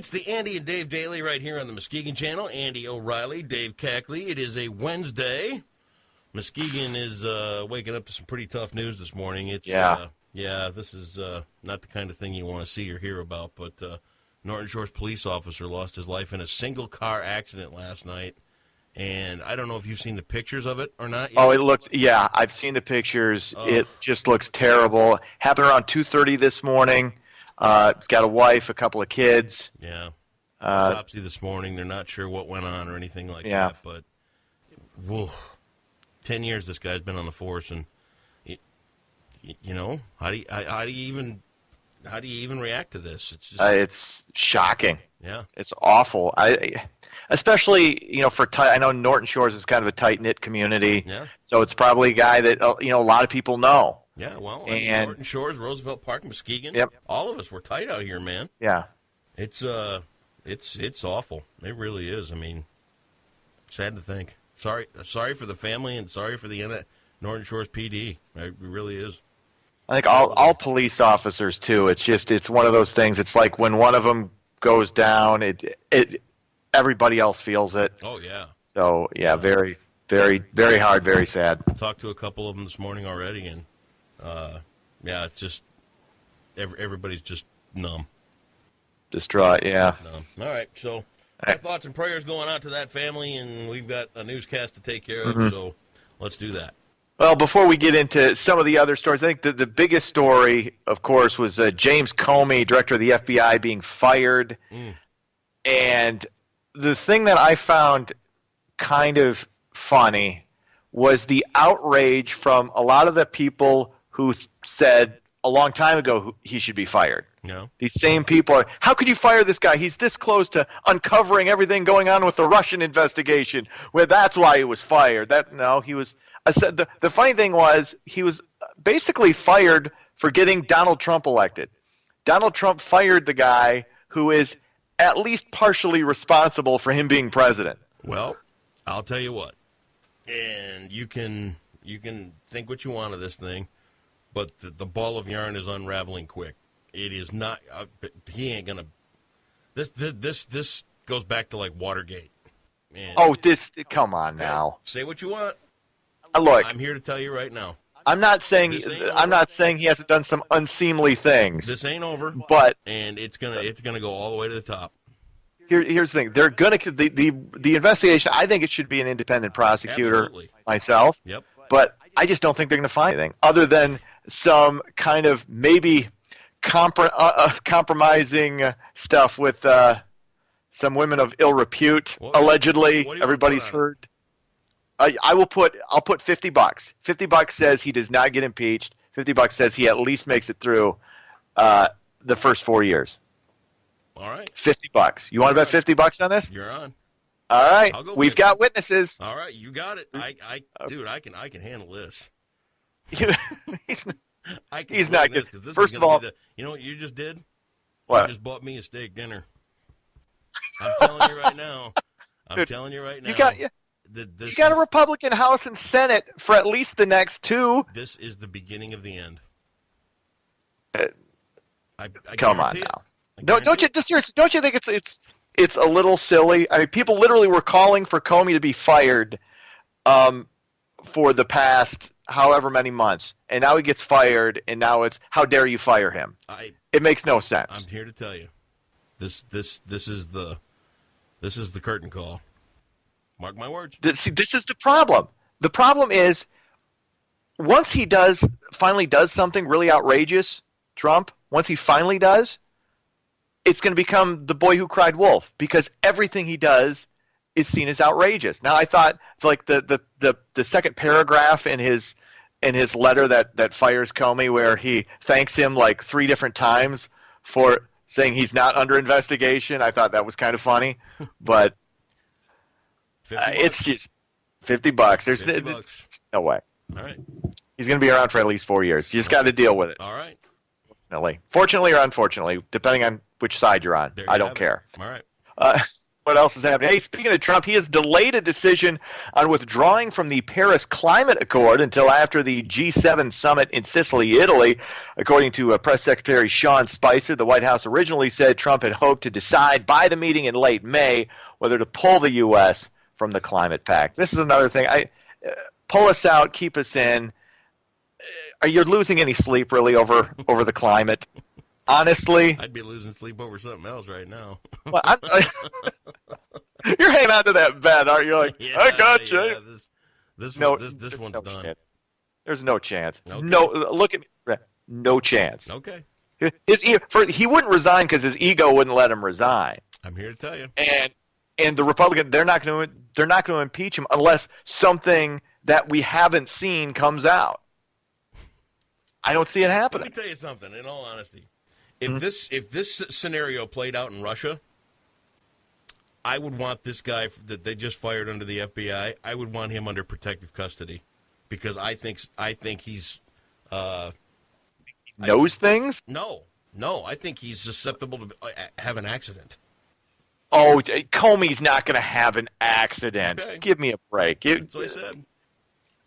It's the Andy and Dave Daily right here on the Muskegon Channel. Andy O'Reilly, Dave Cackley. It is a Wednesday. Muskegon is waking up to some pretty tough news this morning. This is not the kind of thing you want to see or hear about, but Norton Shores police officer lost his life in a single-car accident last night. And I don't know if you've seen the pictures of it or not yet. Oh, I've seen the pictures. Oh. It just looks terrible. Happened around 2:30 this morning. He's got a wife, a couple of kids. Yeah. Autopsy this morning. They're not sure what went on or anything like that. But, 10 years this guy's been on the force, and how do you even react to this? It's shocking. Yeah, it's awful. Especially I know Norton Shores is kind of a tight knit community. Yeah. So it's probably a guy that a lot of people know. Yeah. Well, Norton Shores, Roosevelt Park, Muskegon. Yep. All of us were tight out here, man. Yeah. It's awful. It really is. I mean, sad to think. Sorry for the family and sorry for the Norton Shores PD. It really is. I think all police officers too. It's one of those things. It's like when one of them goes down, everybody else feels it. Oh yeah. So yeah, very, very, very hard, very sad. Talked to a couple of them this morning already, and it's just everybody's just numb. Distraught, yeah. Numb. All right, so our thoughts and prayers going out to that family, and we've got a newscast to take care of, so let's do that. Well, before we get into some of the other stories, I think the biggest story, of course, was James Comey, director of the FBI, being fired. And the thing that I found kind of funny was the outrage from a lot of the people who said a long time ago he should be fired. No. These same people are, how could you fire this guy? He's this close to uncovering everything going on with the Russian investigation. Well, that's why he was fired. The funny thing was he was basically fired for getting Donald Trump elected. Donald Trump fired the guy who is at least partially responsible for him being president. Well, I'll tell you what, and you can think what you want of this thing, but the ball of yarn is unraveling quick. It is not. He ain't gonna. This goes back to like Watergate. Man, come on now. Say what you want. Look, I'm here to tell you right now. I'm not saying he hasn't done some unseemly things. This ain't over, and it's gonna go all the way to the top. Here's the thing: they're gonna the investigation. I think it should be an independent prosecutor. Absolutely. Myself. Yep. But I just don't think they're gonna find anything other than some kind of maybe compromising stuff with some women of ill repute. Allegedly, everybody's heard. I'll put $50. $50 says he does not get impeached. $50 says he at least makes it through the first 4 years. All right. $50. You want to bet $50 on this? You're on. All right. We've got witnesses. All right, you got it. Dude, I can handle this. He's not good. First of all, you know what you just did? What? You just bought me a steak dinner. I'm telling you right now. You got a Republican House and Senate for at least the next 2. This is the beginning of the end. Come on now. Don't you think it's a little silly? I mean, people literally were calling for Comey to be fired for the past however many months, and now he gets fired, and now it's how dare you fire him? It makes no sense. I'm here to tell you, this is the curtain call. Mark my words. This is the problem. The problem is once he finally does something really outrageous, Trump, once he finally does, it's going to become the boy who cried wolf because everything he does is seen as outrageous. Now I thought it's like the second paragraph in his letter that fires Comey where he thanks him like 3 different times for saying he's not under investigation. I thought that was kind of funny, but it's just $50. There's no way. All right. He's going to be around for at least 4 years. You just got to deal with it. All right. Fortunately or unfortunately, depending on which side you're on. I don't care. All right. What else is happening? Hey, speaking of Trump, he has delayed a decision on withdrawing from the Paris Climate Accord until after the G7 summit in Sicily, Italy. According to Press Secretary Sean Spicer, the White House originally said Trump had hoped to decide by the meeting in late May whether to pull the U.S. from the climate pact. This is another thing. Pull us out, keep us in. Are you losing any sleep, really, over the climate? Honestly, I'd be losing sleep over something else right now. Well, you're hanging on to that bed, aren't you? Like, yeah, I got you. Yeah, this one's done. Chance. There's no chance. Okay. No, look at me. No chance. Okay. He wouldn't resign because his ego wouldn't let him resign. I'm here to tell you. And the Republican, they're not going to impeach him unless something that we haven't seen comes out. I don't see it happening. Let me tell you something. In all honesty. If this scenario played out in Russia, I would want this guy that they just fired under the FBI. I would want him under protective custody because I think he's knows things. No, I think he's susceptible to have an accident. Oh, Comey's not going to have an accident. Okay. Give me a break. That's what I said.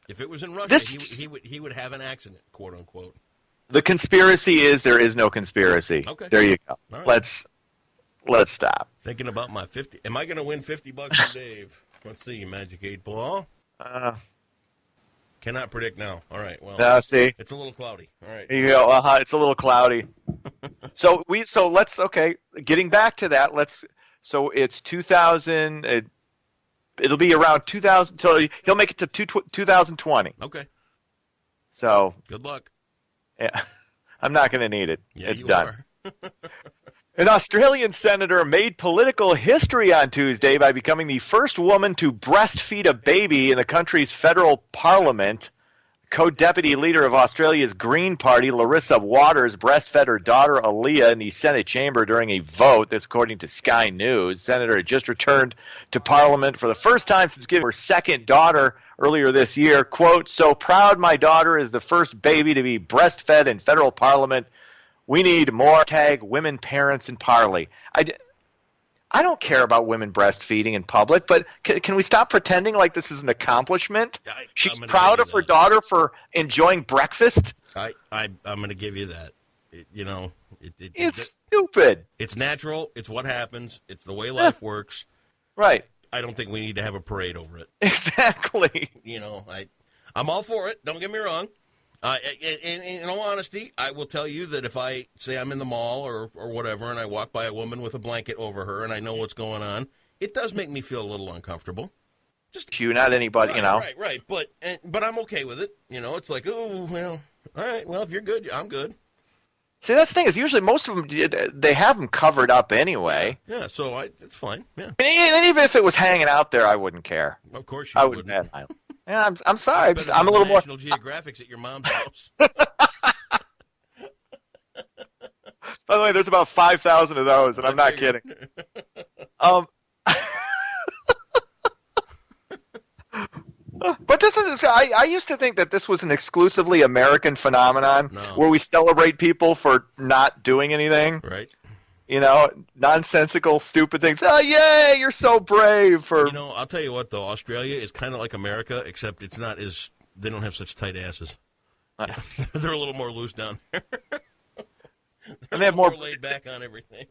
If it was in Russia, he would have an accident, quote unquote. The conspiracy is there is no conspiracy. Okay. There you go. Right. Let's stop. Thinking about my 50. Am I going to win $50 from Dave? Let's see, Magic 8 Ball. Cannot predict now. All right. Well, see, it's a little cloudy. All right. There you go. It's a little cloudy. So let's Getting back to that, So it's 2000. It'll be around 2000. So he'll make it to 2020. Okay. So good luck. Yeah, I'm not going to need it. Yeah, it's done. An Australian senator made political history on Tuesday by becoming the first woman to breastfeed a baby in the country's federal parliament. Co-deputy leader of Australia's Green Party, Larissa Waters, breastfed her daughter Aaliyah in the Senate chamber during a vote. This according to Sky News. Senator had just returned to Parliament for the first time since giving her second daughter earlier this year. Quote, "So proud my daughter is the first baby to be breastfed in federal Parliament. We need more #women parents in Parley." I don't care about women breastfeeding in public, but can we stop pretending like this is an accomplishment? She's proud of her daughter for enjoying breakfast. I'm going to give you that. It's stupid. It's natural. It's what happens. It's the way life works. Right. I don't think we need to have a parade over it. Exactly. I'm all for it. Don't get me wrong. In all honesty, I will tell you that if I say I'm in the mall or whatever and I walk by a woman with a blanket over her and I know what's going on, it does make me feel a little uncomfortable. Just you, not anybody, Right. But I'm okay with it. It's like, oh, well, all right. Well, if you're good, I'm good. See, that's the thing is usually most of them, they have them covered up anyway. Yeah, so it's fine. Yeah. And even if it was hanging out there, I wouldn't care. Of course you wouldn't. Yeah, I'm sorry. I'm a little more. National Geographics at your mom's house. By the way, there's about 5,000 of those, and I'm not kidding. But I used to think that this was an exclusively American phenomenon where we celebrate people for not doing anything. Right. Nonsensical, stupid things. Oh, yay, you're so brave. I'll tell you what, though. Australia is kind of like America, except it's not they don't have such tight asses. They're a little more loose down there. And they have more laid back on everything.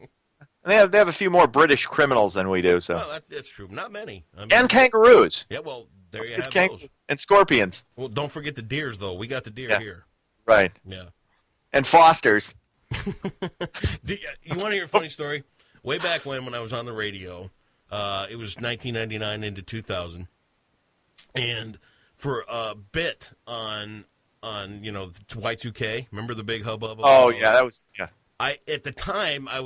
And they have a few more British criminals than we do. So. Well, that's true. Not many. And kangaroos. Yeah, well, there you have those. And scorpions. Well, don't forget the deers, though. We got the deer here. Right. Yeah. And Fosters. You want to hear a funny story? Way back when I was on the radio, it was 1999 into 2000, and for a bit on Y2K, remember the big hubbub? Oh yeah, that was at the time I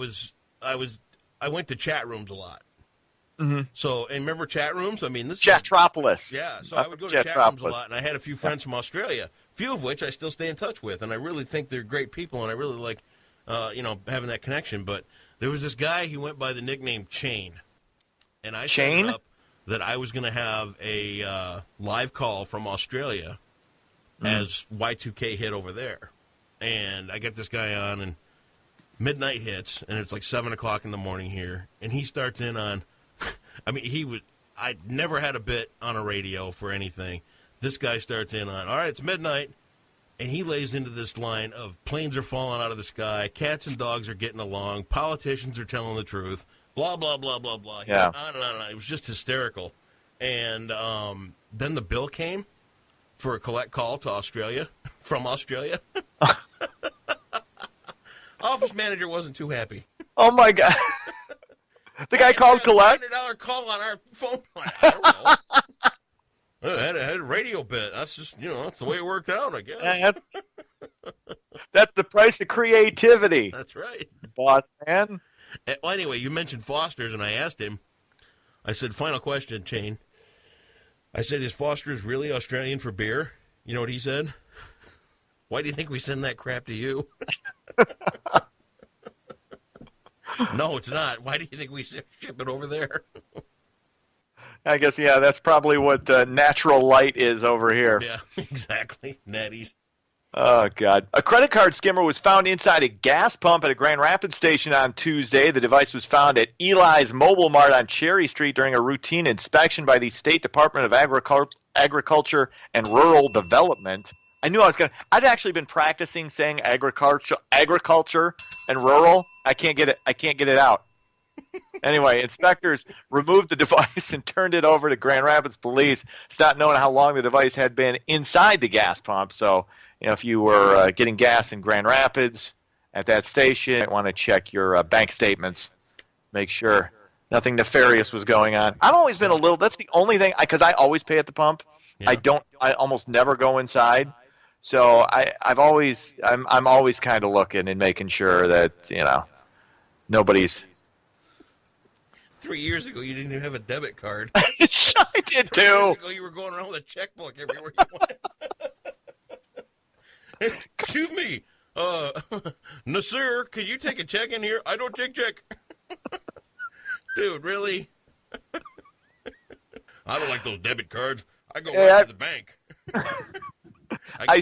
went to chat rooms a lot. Mm-hmm. So, and remember chat rooms? I mean, this Chatropolis. Yeah, so I would go to chat rooms a lot, and I had a few friends from Australia, few of which I still stay in touch with, and I really think they're great people, and I really like, having that connection. But there was this guy who went by the nickname Chain, and I set up that I was going to have a live call from Australia as Y2K hit over there, and I get this guy on, and midnight hits, and it's like 7 o'clock in the morning here, and he starts in on I mean, I'd never had a bit on a radio for anything. This guy starts in on, all right, it's midnight, and he lays into this line of planes are falling out of the sky, cats and dogs are getting along, politicians are telling the truth, blah, blah, blah, blah, blah. He went on and on and on. It was just hysterical. And then the bill came for a collect call to Australia, from Australia. Office manager wasn't too happy. Oh, my God. The guy called collect? $100 call on our phone. I don't know. I had a radio bit. That's just, that's the way it worked out, I guess. That's the price of creativity. That's right. Boss man. Well, anyway, you mentioned Foster's, and I asked him, I said, final question, Shane. I said, is Foster's really Australian for beer? You know what he said? Why do you think we send that crap to you? No, it's not. Why do you think we ship it over there? I guess, that's probably what natural light is over here. Yeah, exactly. Natties. Oh, God. A credit card skimmer was found inside a gas pump at a Grand Rapids station on Tuesday. The device was found at Eli's Mobile Mart on Cherry Street during a routine inspection by the State Department of Agriculture and Rural Development. I knew I'd actually been practicing saying agriculture and rural. I can't get it out. Anyway, inspectors removed the device and turned it over to Grand Rapids Police. It's not known how long the device had been inside the gas pump. So, if you were getting gas in Grand Rapids at that station, you might want to check your bank statements. Make sure nothing nefarious was going on. I've always been that's the only thing, because I always pay at the pump. Yeah. I almost never go inside. So I'm always kind of looking and making sure that, nobody's. 3 years ago, you didn't even have a debit card. I did, too. 3 years ago, you were going around with a checkbook everywhere you went. Excuse me, Nasir, could you take a check in here? I don't take check. Dude, really? I don't like those debit cards. I go right to the bank. I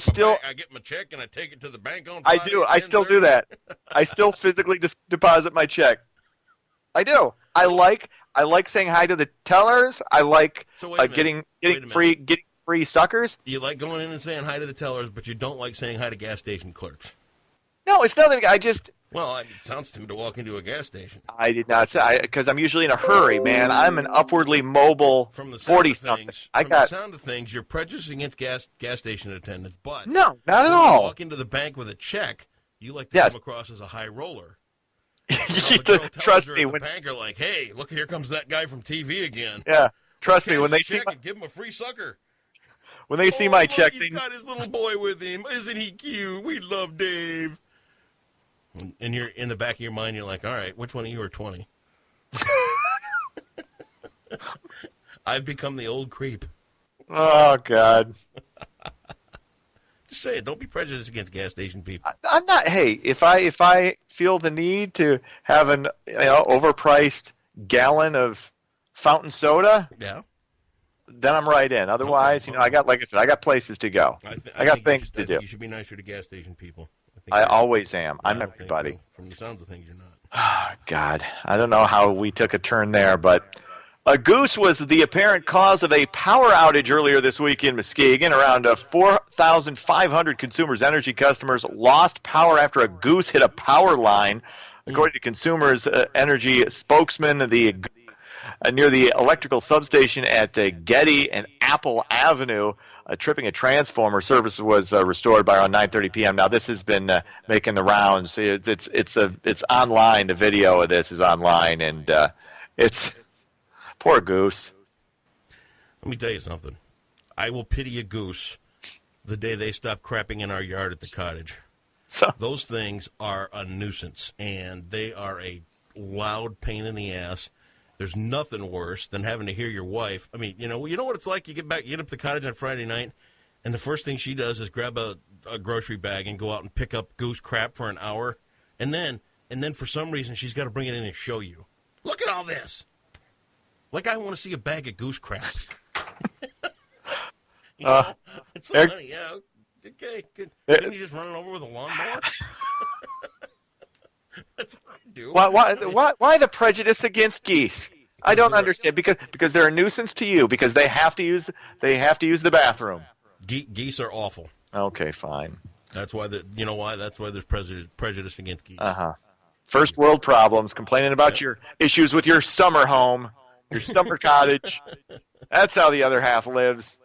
get my check and I take it to the bank on Friday. I do. I still do that. I still physically deposit my check. I do. I like saying hi to the tellers. I like getting free suckers. You like going in and saying hi to the tellers, but you don't like saying hi to gas station clerks. No, it's nothing. Well, it sounds to me to walk into a gas station. I did not say, because I'm usually in a hurry, man. I'm an upwardly mobile 40-something. From the sound of things, you're prejudiced against gas station attendants, but no, not at all. You walk into the bank with a check, you like to come across as a high roller. Trust me, when the bank are like, hey, look, here comes that guy from TV again. Yeah, trust me, when they see give him a free sucker. When they see my check, he's got his little boy with him. Isn't he cute? We love Dave. And you're in the back of your mind, you're like, all right, which one of you are 20? I've become the old creep. Oh, God. Just say it. Don't be prejudiced against gas station people. I'm not. Hey, if I feel the need to have an overpriced gallon of fountain soda, then I'm right in. Otherwise, I got places to go. I got things to do. You should be nicer to gas station people. I always am. I'm everybody. From the sounds of things, you're not. Oh, God. I don't know how we took a turn there, but a goose was the apparent cause of a power outage earlier this week in Muskegon. Around 4,500 Consumers Energy customers lost power after a goose hit a power line. According to Consumers Energy spokesman, near the electrical substation at Getty and Apple Avenue, tripping a transformer. Service was restored by around 9:30 p.m. Now this has been making the rounds. It's online. The video of this is online, and it's poor goose. Let me tell you something. I will pity a goose the day they stop crapping in our yard at the cottage. So those things are a nuisance, and they are a loud pain in the ass. There's nothing worse than having to hear your wife. I mean, you know what it's like? You get up to the cottage on Friday night, and the first thing she does is grab a grocery bag and go out and pick up goose crap for an hour, and then for some reason she's got to bring it in and show you. Look at all this. Like I want to see a bag of goose crap. It's like, honey, yeah, okay, good. Didn't you just run it over with a lawnmower? That's what I do. Why the prejudice against geese? I don't understand because they're a nuisance to you because they have to use the bathroom. Geese are awful. Okay, fine. That's why you know why? That's why there's prejudice against geese. First world problems, complaining about your issues with your summer home, your summer cottage. That's how the other half lives.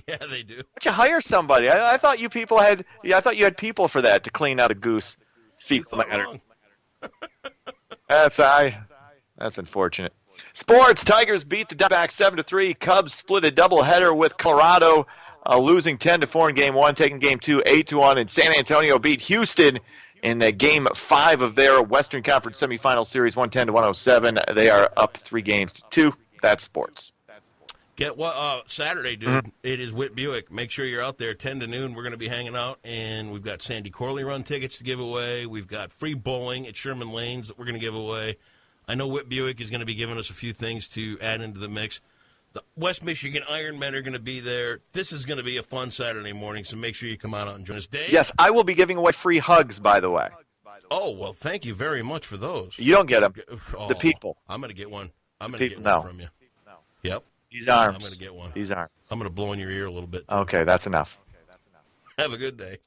Yeah, they do. Why don't you hire somebody? I thought you people had. Yeah, I thought you had people for that to clean out a goose fecal matter. That's unfortunate. Sports: Tigers beat the Diamondbacks 7-3. Cubs split a doubleheader with Colorado, losing 10-4 in Game 1, taking Game 2 8-1. And San Antonio beat Houston in Game 5 of their Western Conference semifinal series, 110-107. They are up 3-2. That's sports. Get what Saturday, dude. It is Whit Buick. Make sure you're out there 10 to noon. We're going to be hanging out, and we've got Sandy Corley Run tickets to give away. We've got free bowling at Sherman Lanes that we're going to give away. I know Whit Buick is going to be giving us a few things to add into the mix. The West Michigan Ironmen are going to be there. This is going to be a fun Saturday morning, so make sure you come out and join us. Dave? Yes, I will be giving away free hugs, by the way. Oh, well, thank you very much for those. You don't get them. Oh, the people. I'm going to get one. I'm going to get one from you. Yep. These arms. I'm going to get one. These arms. I'm going to blow in your ear a little bit. Okay, that's enough. Have a good day.